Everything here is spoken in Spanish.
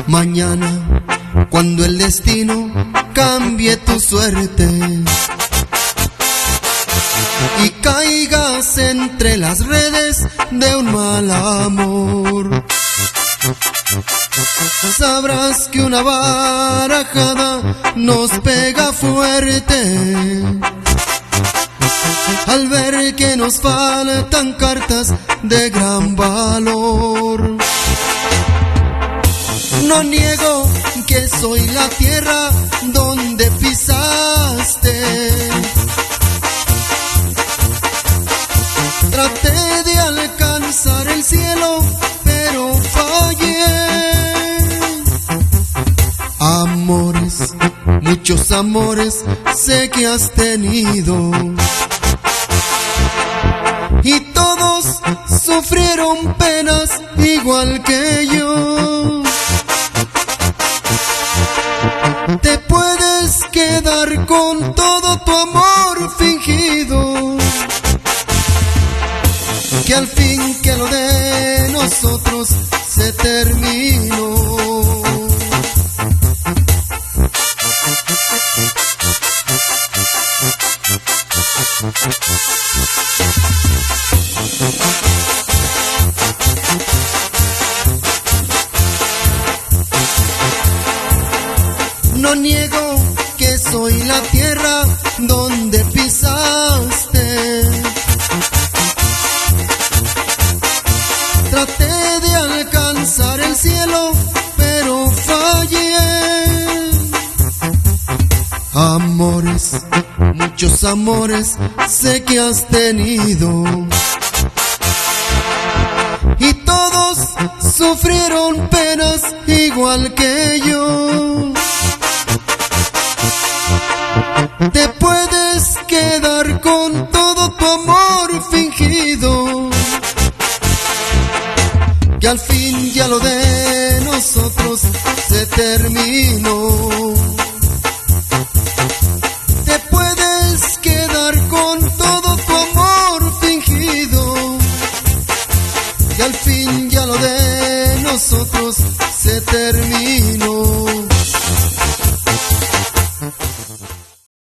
Mañana, cuando el destino cambie tu suerte y caigas entre las redes de un mal amor, sabrás que una barajada nos pega fuerte al ver que nos faltan cartas de gran valor. No niego que soy la tierra donde pisaste. Traté de alcanzar el cielo, pero fallé. Amores, muchos amores sé que has tenido, y todos sufrieron penas igual que yo. Te puedes quedar con todo tu amor fingido, que al fin que lo de nosotros se terminó. No niego que soy la tierra donde pisaste. Traté de alcanzar el cielo, pero fallé. Amores, muchos amores sé que has tenido, y todos sufrieron penas igual que yo.